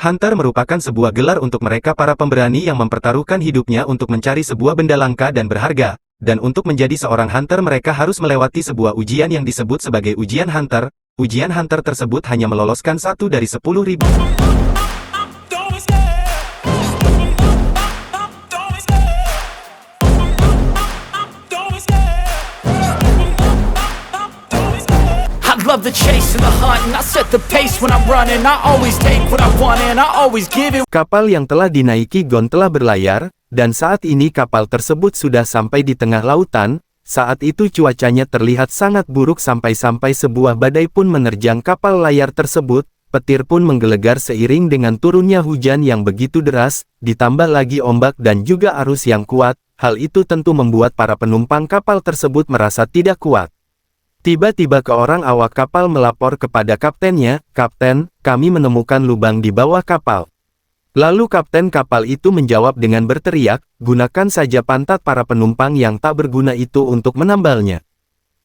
Hunter merupakan sebuah gelar untuk mereka para pemberani yang mempertaruhkan hidupnya untuk mencari sebuah benda langka dan berharga, dan untuk menjadi seorang hunter mereka harus melewati sebuah ujian yang disebut sebagai ujian hunter. Ujian hunter tersebut hanya meloloskan 1 dari 10.000. Love the chase and the hunt, and I set the pace when I'm running. I always take what I want and I always give it. Kapal yang telah dinaiki Gon telah berlayar, dan saat ini kapal tersebut sudah sampai di tengah lautan. Saat itu cuacanya terlihat sangat buruk sampai-sampai sebuah badai pun menerjang kapal layar tersebut. Petir pun menggelegar seiring dengan turunnya hujan yang begitu deras, ditambah lagi ombak dan juga arus yang kuat. Hal itu tentu membuat para penumpang kapal tersebut merasa tidak kuat. Tiba-tiba seorang awak kapal melapor kepada kaptennya, "Kapten, kami menemukan lubang di bawah kapal." Lalu kapten kapal itu menjawab dengan berteriak, "Gunakan saja pantat para penumpang yang tak berguna itu untuk menambalnya."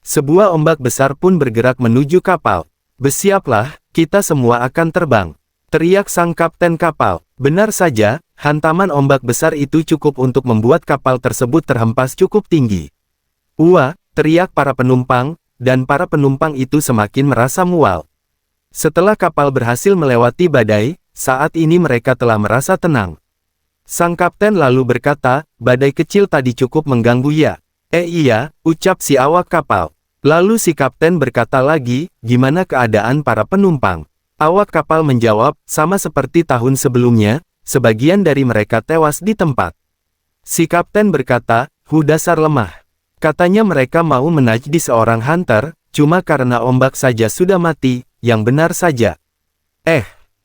Sebuah ombak besar pun bergerak menuju kapal. "Bersiaplah, kita semua akan terbang," teriak sang kapten kapal. Benar saja, hantaman ombak besar itu cukup untuk membuat kapal tersebut terhempas cukup tinggi. "Wah!" teriak para penumpang. Dan para penumpang itu semakin merasa mual. Setelah kapal berhasil melewati badai, saat ini mereka telah merasa tenang. Sang kapten lalu berkata, "Badai kecil tadi cukup mengganggu ya?" Iya," ucap si awak kapal. Lalu si kapten berkata lagi, "Gimana keadaan para penumpang?" Awak kapal menjawab, "Sama seperti tahun sebelumnya, sebagian dari mereka tewas di tempat." Si kapten berkata, dasar lemah." Katanya mereka mau menajdi seorang hunter, cuma karena ombak saja sudah mati, yang benar saja.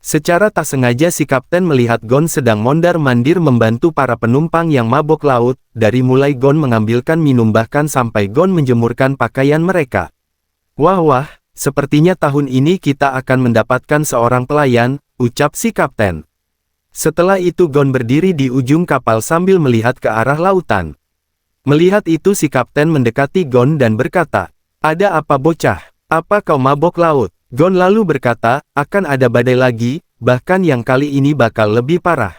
Secara tak sengaja si kapten melihat Gon sedang mondar-mandir membantu para penumpang yang mabok laut, dari mulai Gon mengambilkan minum bahkan sampai Gon menjemurkan pakaian mereka. Wah, sepertinya tahun ini kita akan mendapatkan seorang pelayan, ucap si kapten. Setelah itu Gon berdiri di ujung kapal sambil melihat ke arah lautan. Melihat itu si kapten mendekati Gon dan berkata, "Ada apa bocah? Apa kau mabok laut?" Gon lalu berkata, "Akan ada badai lagi, bahkan yang kali ini bakal lebih parah."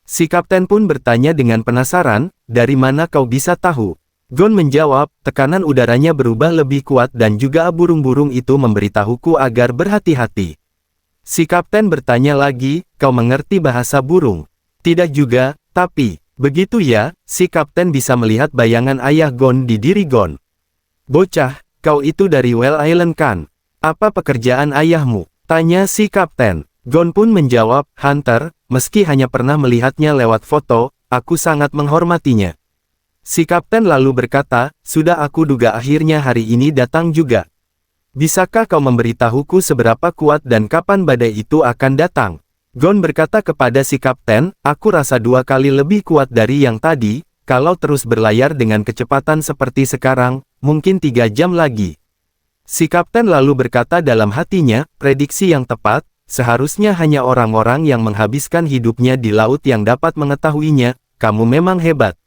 Si kapten pun bertanya dengan penasaran, "Dari mana kau bisa tahu?" Gon menjawab, "Tekanan udaranya berubah lebih kuat dan juga burung-burung itu memberitahuku agar berhati-hati." Si kapten bertanya lagi, "Kau mengerti bahasa burung?" "Tidak juga, tapi..." Begitu ya, si kapten bisa melihat bayangan ayah Gon di diri Gon. "Bocah, kau itu dari Well Island kan? Apa pekerjaan ayahmu?" tanya si kapten. Gon pun menjawab, "Hunter, meski hanya pernah melihatnya lewat foto, aku sangat menghormatinya." Si kapten lalu berkata, "Sudah aku duga akhirnya hari ini datang juga. Bisakah kau memberitahuku seberapa kuat dan kapan badai itu akan datang?" Gon berkata kepada si kapten, "Aku rasa 2 kali lebih kuat dari yang tadi, kalau terus berlayar dengan kecepatan seperti sekarang, mungkin 3 jam lagi." Si kapten lalu berkata dalam hatinya, "Prediksi yang tepat, seharusnya hanya orang-orang yang menghabiskan hidupnya di laut yang dapat mengetahuinya, kamu memang hebat."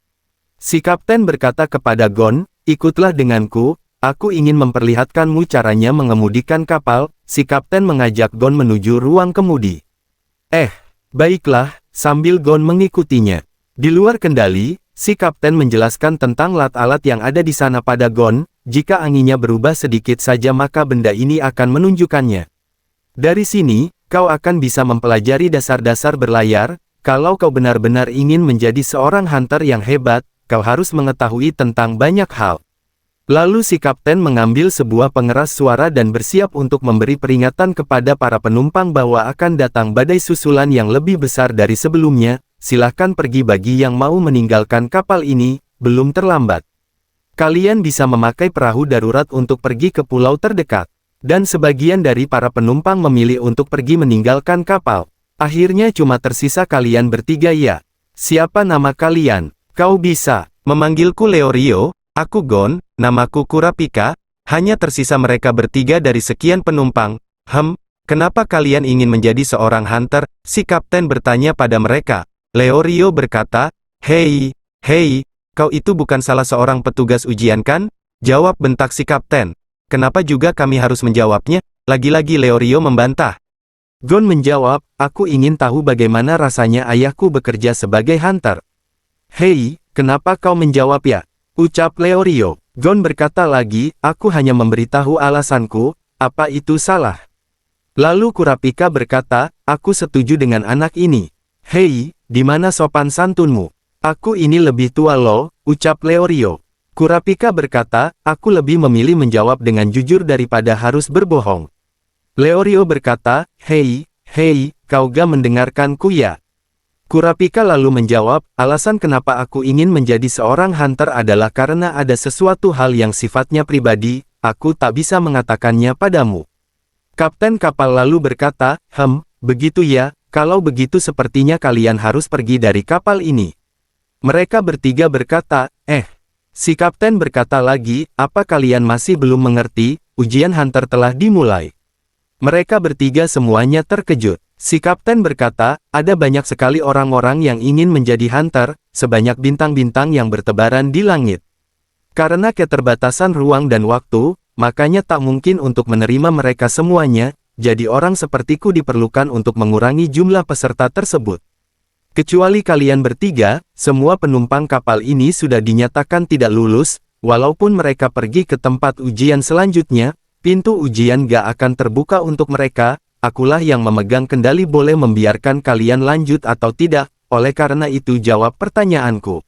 Si kapten berkata kepada Gon, "Ikutlah denganku, aku ingin memperlihatkanmu caranya mengemudikan kapal." Si kapten mengajak Gon menuju ruang kemudi. Baiklah, sambil Gon mengikutinya. Di luar kendali, si kapten menjelaskan tentang alat-alat yang ada di sana pada Gon, jika anginnya berubah sedikit saja maka benda ini akan menunjukkannya. "Dari sini, kau akan bisa mempelajari dasar-dasar berlayar, kalau kau benar-benar ingin menjadi seorang hunter yang hebat, kau harus mengetahui tentang banyak hal." Lalu si kapten mengambil sebuah pengeras suara dan bersiap untuk memberi peringatan kepada para penumpang bahwa akan datang badai susulan yang lebih besar dari sebelumnya. "Silahkan pergi bagi yang mau meninggalkan kapal ini, belum terlambat. Kalian bisa memakai perahu darurat untuk pergi ke pulau terdekat." Dan sebagian dari para penumpang memilih untuk pergi meninggalkan kapal. Akhirnya cuma tersisa kalian bertiga ya. "Siapa nama kalian?" "Kau bisa memanggilku Leorio. Aku Gon, namaku Kurapika." Hanya tersisa mereka bertiga dari sekian penumpang. Kenapa kalian ingin menjadi seorang hunter?" si kapten bertanya pada mereka. Leorio berkata, Hei, kau itu bukan salah seorang petugas ujian kan?" jawab bentak si kapten. "Kenapa juga kami harus menjawabnya?" Lagi-lagi Leorio membantah. Gon menjawab, aku ingin tahu bagaimana rasanya ayahku bekerja sebagai hunter. Hei, kenapa kau menjawab ya? Ucap Leorio. Gon berkata lagi, aku hanya memberitahu alasanku, apa itu salah? Lalu Kurapika berkata, aku setuju dengan anak ini. Hei, di mana sopan santunmu? Aku ini lebih tua loh, ucap Leorio. Kurapika berkata, aku lebih memilih menjawab dengan jujur daripada harus berbohong. Leorio berkata, hei, kau gak mendengarkanku ya? Kurapika lalu menjawab, alasan kenapa aku ingin menjadi seorang hunter adalah karena ada sesuatu hal yang sifatnya pribadi, aku tak bisa mengatakannya padamu. Kapten kapal lalu berkata, begitu ya, kalau begitu sepertinya kalian harus pergi dari kapal ini. Mereka bertiga berkata, Si kapten berkata lagi, apa kalian masih belum mengerti, ujian hunter telah dimulai. Mereka bertiga semuanya terkejut. Si kapten berkata, ada banyak sekali orang-orang yang ingin menjadi hunter, sebanyak bintang-bintang yang bertebaran di langit. Karena keterbatasan ruang dan waktu, makanya tak mungkin untuk menerima mereka semuanya, jadi orang sepertiku diperlukan untuk mengurangi jumlah peserta tersebut. Kecuali kalian bertiga, semua penumpang kapal ini sudah dinyatakan tidak lulus, walaupun mereka pergi ke tempat ujian selanjutnya, pintu ujian gak akan terbuka untuk mereka, akulah yang memegang kendali boleh membiarkan kalian lanjut atau tidak, oleh karena itu jawab pertanyaanku.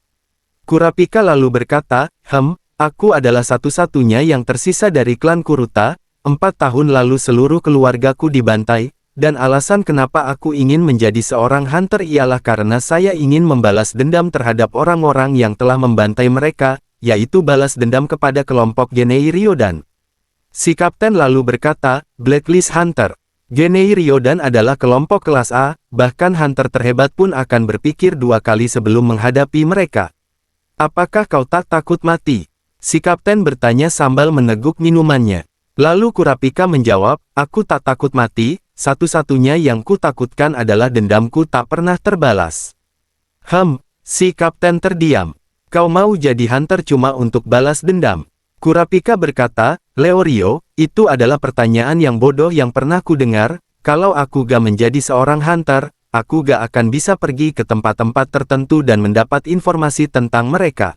Kurapika lalu berkata, aku adalah satu-satunya yang tersisa dari klan Kuruta, 4 tahun lalu seluruh keluargaku dibantai, dan alasan kenapa aku ingin menjadi seorang hunter ialah karena saya ingin membalas dendam terhadap orang-orang yang telah membantai mereka, yaitu balas dendam kepada kelompok Genei Ryodan. Si kapten lalu berkata, Blacklist Hunter. Genei Ryodan adalah kelompok kelas A, bahkan hunter terhebat pun akan berpikir 2 kali sebelum menghadapi mereka. Apakah kau tak takut mati? Si kapten bertanya sambil meneguk minumannya. Lalu Kurapika menjawab, aku tak takut mati, satu-satunya yang ku takutkan adalah dendamku tak pernah terbalas. Si kapten terdiam. Kau mau jadi hunter cuma untuk balas dendam? Kurapika berkata, Leorio, itu adalah pertanyaan yang bodoh yang pernah ku dengar, kalau aku gak menjadi seorang hunter, aku gak akan bisa pergi ke tempat-tempat tertentu dan mendapat informasi tentang mereka.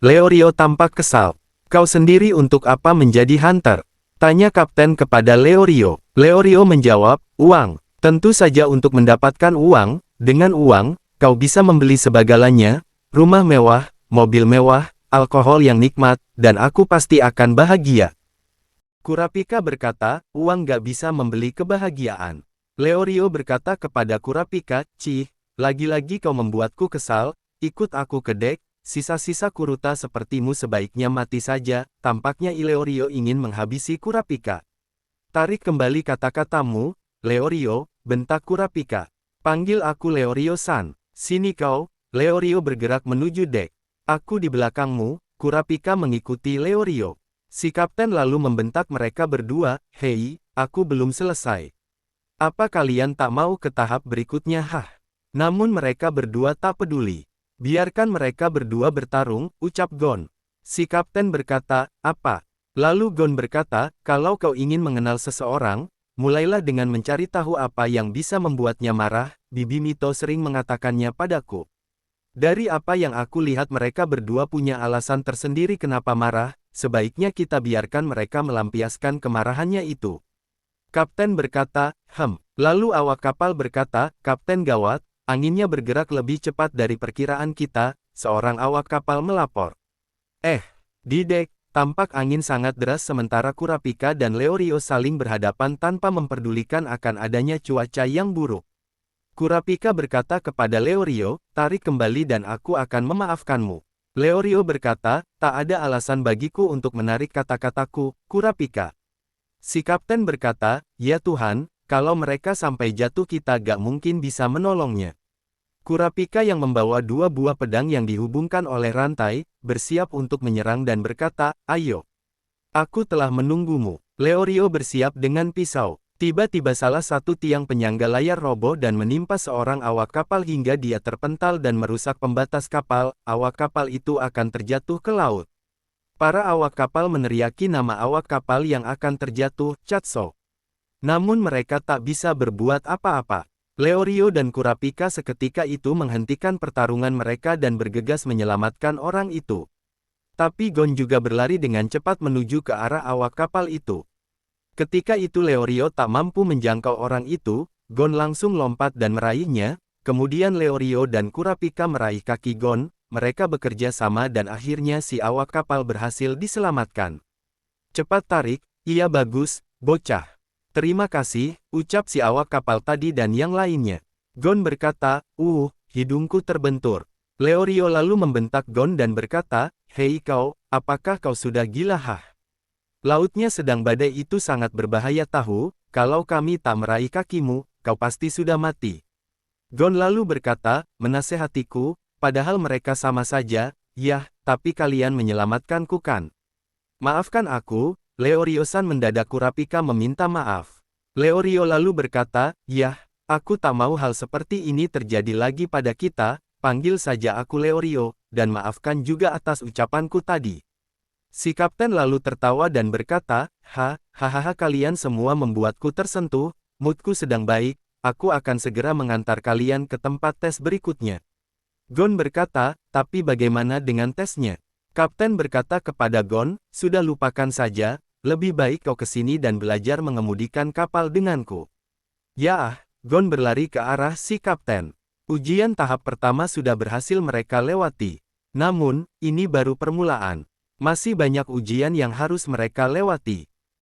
Leorio tampak kesal. Kau sendiri untuk apa menjadi hunter? Tanya kapten kepada Leorio. Leorio menjawab, uang. Tentu saja untuk mendapatkan uang, dengan uang, kau bisa membeli sebagalanya, rumah mewah, mobil mewah, alkohol yang nikmat, dan aku pasti akan bahagia. Kurapika berkata, uang gak bisa membeli kebahagiaan. Leorio berkata kepada Kurapika, lagi-lagi kau membuatku kesal, ikut aku ke dek. Sisa-sisa Kuruta sepertimu sebaiknya mati saja, tampaknya Leorio ingin menghabisi Kurapika. Tarik kembali kata-katamu, Leorio, bentak Kurapika. Panggil aku Leorio-san. Sini kau. Leorio bergerak menuju dek. Aku di belakangmu. Kurapika mengikuti Leorio. Si kapten lalu membentak mereka berdua, hei, aku belum selesai. Apa kalian tak mau ke tahap berikutnya? Namun mereka berdua tak peduli. Biarkan mereka berdua bertarung, ucap Gon. Si kapten berkata, apa? Lalu Gon berkata, kalau kau ingin mengenal seseorang, mulailah dengan mencari tahu apa yang bisa membuatnya marah, Bibi Mito sering mengatakannya padaku. Dari apa yang aku lihat mereka berdua punya alasan tersendiri kenapa marah, sebaiknya kita biarkan mereka melampiaskan kemarahannya itu. Kapten berkata, Lalu awak kapal berkata, Kapten gawat, anginnya bergerak lebih cepat dari perkiraan kita, seorang awak kapal melapor. Di dek, tampak angin sangat deras sementara Kurapika dan Leorio saling berhadapan tanpa memperdulikan akan adanya cuaca yang buruk. Kurapika berkata kepada Leorio, tarik kembali dan aku akan memaafkanmu. Leorio berkata, tak ada alasan bagiku untuk menarik kata-kataku, Kurapika. Si kapten berkata, ya Tuhan, kalau mereka sampai jatuh kita gak mungkin bisa menolongnya. Kurapika yang membawa 2 buah pedang yang dihubungkan oleh rantai, bersiap untuk menyerang dan berkata, ayo. Aku telah menunggumu. Leorio bersiap dengan pisau. Tiba-tiba salah satu tiang penyangga layar roboh dan menimpa seorang awak kapal hingga dia terpental dan merusak pembatas kapal, awak kapal itu akan terjatuh ke laut. Para awak kapal meneriaki nama awak kapal yang akan terjatuh, Chatso. Namun mereka tak bisa berbuat apa-apa. Leorio dan Kurapika seketika itu menghentikan pertarungan mereka dan bergegas menyelamatkan orang itu. Tapi Gon juga berlari dengan cepat menuju ke arah awak kapal itu. Ketika itu Leorio tak mampu menjangkau orang itu, Gon langsung lompat dan meraihnya, kemudian Leorio dan Kurapika meraih kaki Gon, mereka bekerja sama dan akhirnya si awak kapal berhasil diselamatkan. Cepat tarik, iya bagus, bocah. Terima kasih, ucap si awak kapal tadi dan yang lainnya. Gon berkata, hidungku terbentur. Leorio lalu membentak Gon dan berkata, hei kau, apakah kau sudah gila hah? Lautnya sedang badai itu sangat berbahaya tahu, kalau kami tak meraih kakimu, kau pasti sudah mati. Gon lalu berkata, menasehatiku, padahal mereka sama saja, yah, tapi kalian menyelamatkanku kan? Maafkan aku, Leorio-san mendadak Kurapika meminta maaf. Leorio lalu berkata, yah, aku tak mau hal seperti ini terjadi lagi pada kita, panggil saja aku Leorio, dan maafkan juga atas ucapanku tadi. Si kapten lalu tertawa dan berkata, hahaha kalian semua membuatku tersentuh, moodku sedang baik, aku akan segera mengantar kalian ke tempat tes berikutnya. Gon berkata, tapi bagaimana dengan tesnya? Kapten berkata kepada Gon, sudah lupakan saja, lebih baik kau kesini dan belajar mengemudikan kapal denganku. Ya, Gon berlari ke arah si kapten. Ujian tahap pertama sudah berhasil mereka lewati. Namun, ini baru permulaan. Masih banyak ujian yang harus mereka lewati.